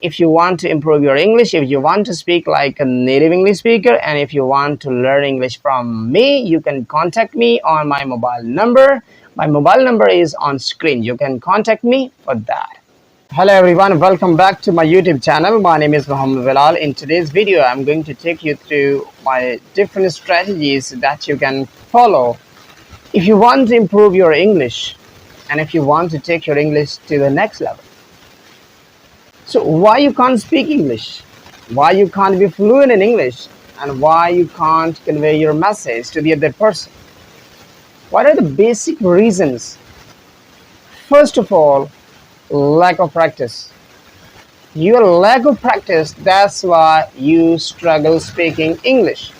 If you want to improve your English, if you want to speak like a native English speaker, and if you want to learn English from me, you can contact me on my mobile number. My mobile number is on screen. You can contact me for that. Hello everyone, welcome back to my YouTube channel. My name is Mohammed Bilal. In today's video, I'm going to take you through my different strategies that you can follow if you want to improve your English and if you want to take your English to the next level. So why you can't speak English? Why you can't be fluent in English? And why you can't convey your message to the other person? What are the basic reasons? First of all, lack of practice. Your lack of practice, that's why you struggle speaking English.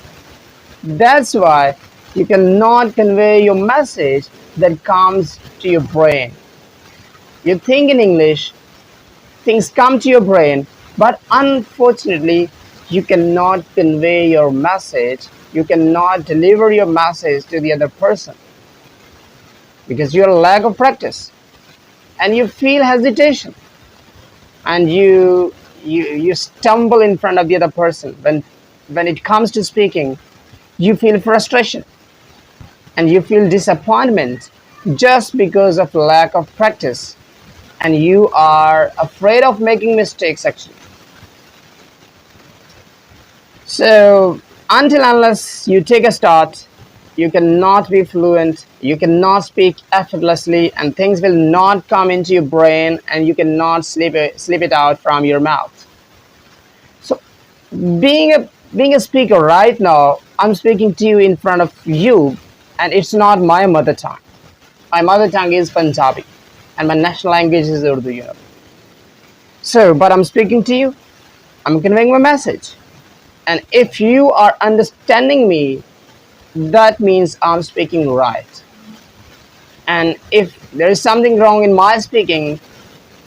That's why you cannot convey your message that comes to your brain. You think in English, things come to your brain, but unfortunately, you cannot convey your message. You cannot deliver your message to the other person because your lack of practice, and you feel hesitation, and you stumble in front of the other person. When it comes to speaking, you feel frustration and you feel disappointment just because of lack of practice. And you are afraid of making mistakes actually. So until unless you take a start, you cannot be fluent, you cannot speak effortlessly, and things will not come into your brain, and you cannot slip it out from your mouth. So being a speaker right now, I'm speaking to you in front of you, and it's not my mother tongue. My mother tongue is Punjabi, and my national language is Urdu, So, but I'm speaking to you, I'm conveying my message. And if you are understanding me, that means I'm speaking right. And if there is something wrong in my speaking,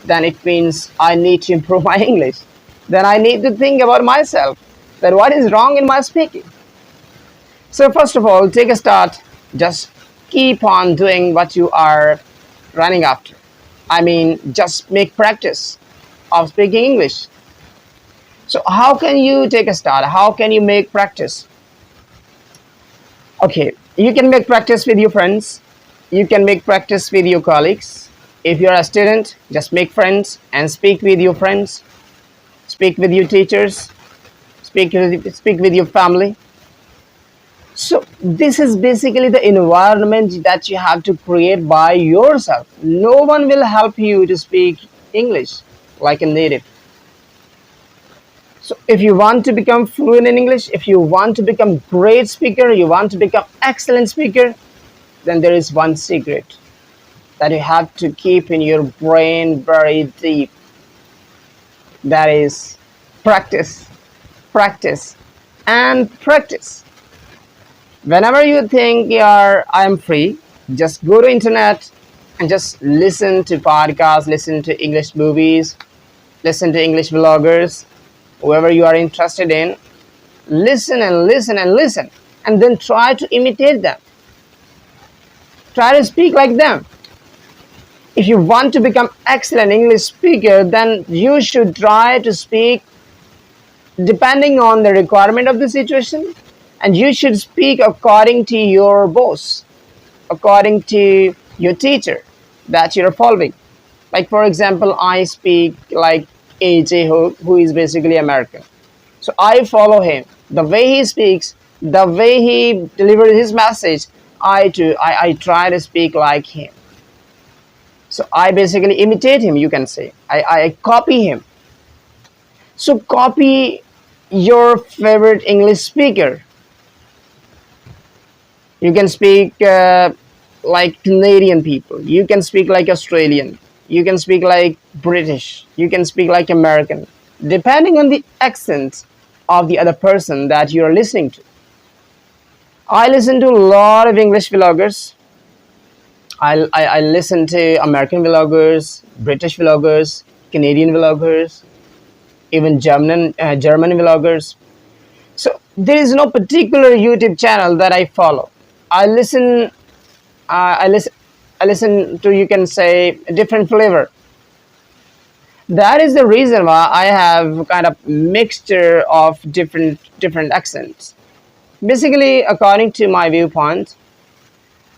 then it means I need to improve my English. Then I need to think about myself, that what is wrong in my speaking. So first of all, take a start. Just keep on doing what you are running after. I mean, just make practice of speaking English. So how can you take a start? How can you make practice? Okay, you can make practice with your friends. You can make practice with your colleagues. If you're a student, just make friends and speak with your friends. Speak with your teachers. Speak with your family. So this is basically the environment that you have to create by yourself. No one will help you to speak English like a native. So if you want to become fluent in English, if you want to become great speaker, you want to become excellent speaker, then there is one secret that you have to keep in your brain very deep. That is practice, practice, and practice. Whenever you think I am free, just go to internet and just listen to podcasts, listen to English movies, listen to English vloggers, whoever you are interested in. Listen and listen and listen, and then try to imitate them. Try to speak like them. If you want to become excellent English speaker, then you should try to speak depending on the requirement of the situation. And you should speak according to your boss, according to your teacher that you're following. Like, for example, I speak like AJ, who is basically American. So I follow him. The way he speaks, the way he delivers his message, I try to speak like him. So I basically imitate him, you can say. I copy him. So copy your favorite English speaker. You can speak like Canadian people. You can speak like Australian. You can speak like British. You can speak like American, depending on the accent of the other person that you are listening to. I listen to a lot of English vloggers. I listen to American vloggers, British vloggers, Canadian vloggers, even German vloggers. So there is no particular YouTube channel that I follow. I listen to, you can say, a different flavor. That is the reason why I have kind of mixture of different accents. Basically, according to my viewpoint,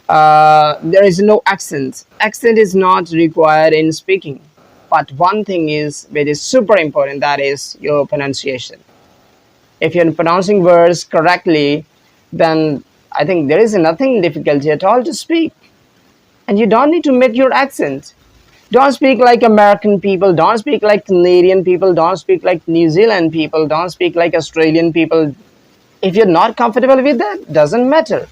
there is no accent. Accent is not required in speaking. But one thing is which is super important, that is your pronunciation. If you're pronouncing words correctly, then I think there is nothing difficulty at all to speak. And you don't need to make your accent. Don't speak like American people, don't speak like Canadian people, don't speak like New Zealand people, don't speak like Australian people. If you're not comfortable with that, doesn't matter.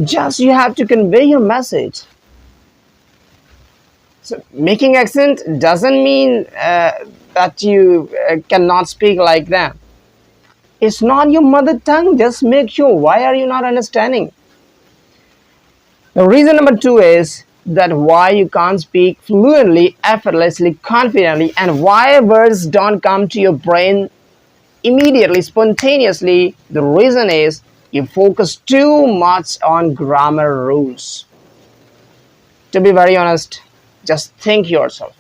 Just you have to convey your message. So making accent doesn't mean that you cannot speak like them. It's not your mother tongue. Just make sure. Why are you not understanding? The reason number two is that why you can't speak fluently, effortlessly, confidently, and why words don't come to your brain immediately, spontaneously. The reason is you focus too much on grammar rules. To be very honest, just think yourself.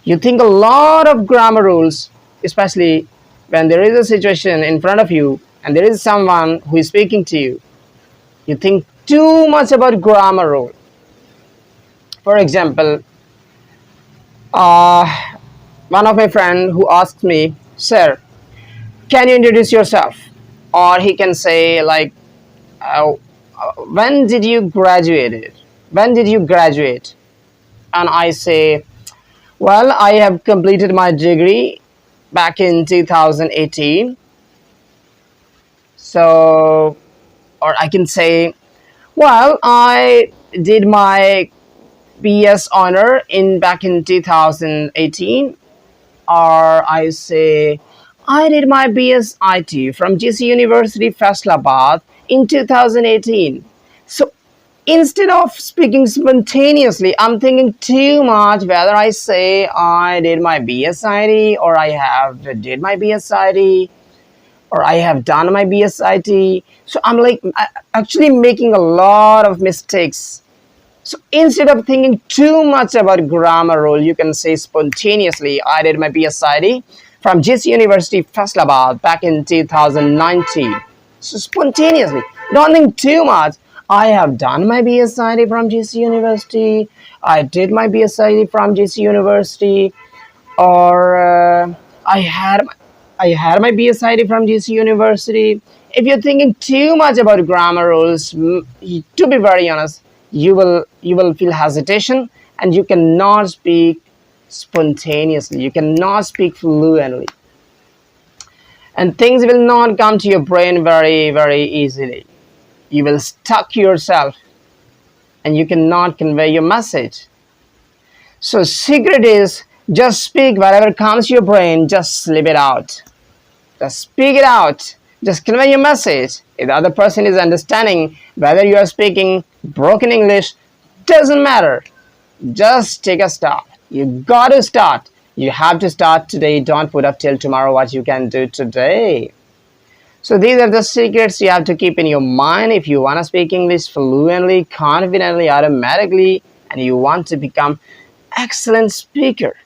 You think a lot of grammar rules, especially when there is a situation in front of you and there is someone who is speaking to you. You think too much about grammar rule. For example, one of my friend who asked me, "Sir, can you introduce yourself?" Or he can say like, uh, "When did you graduate? When did you graduate?" And I say, "Well, I have completed my degree back in 2018." So, or I can say, "Well, I did my BS honor in back in 2018." Or I say, "I did my BS IT from GC University Faisalabad in 2018." So instead of speaking spontaneously, I'm thinking too much whether I say I did my BSIT or I have did my BSIT or I have done my BSIT. So I'm like actually making a lot of mistakes. So instead of thinking too much about grammar rule, you can say spontaneously, I did my BSIT from GC University Faisalabad back in 2019. So spontaneously, don't think too much. I have done my BSIT from GC University. I did my BSIT from GC University, or I had my BSIT from GC University. If you're thinking too much about grammar rules, to be very honest, you will feel hesitation and you cannot speak spontaneously. You cannot speak fluently, and things will not come to your brain very easily. You will stuck yourself, and you cannot convey your message. So secret is just speak whatever comes to your brain. Just slip it out. Just speak it out. Just convey your message. If the other person is understanding whether you are speaking broken English, doesn't matter. Just take a start. You got to start. You have to start today. Don't put up till tomorrow what you can do today. So these are the secrets you have to keep in your mind if you want to speak English fluently, confidently, automatically, and you want to become excellent speaker.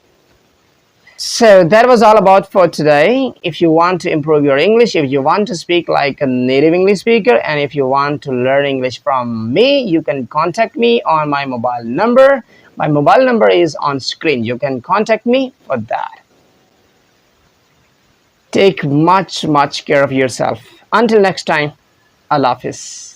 So that was all about for today. If you want to improve your English, if you want to speak like a native English speaker, and if you want to learn English from me, you can contact me on my mobile number. My mobile number is on screen. You can contact me for that. Take much care of yourself. Until next time, Allah Hafiz.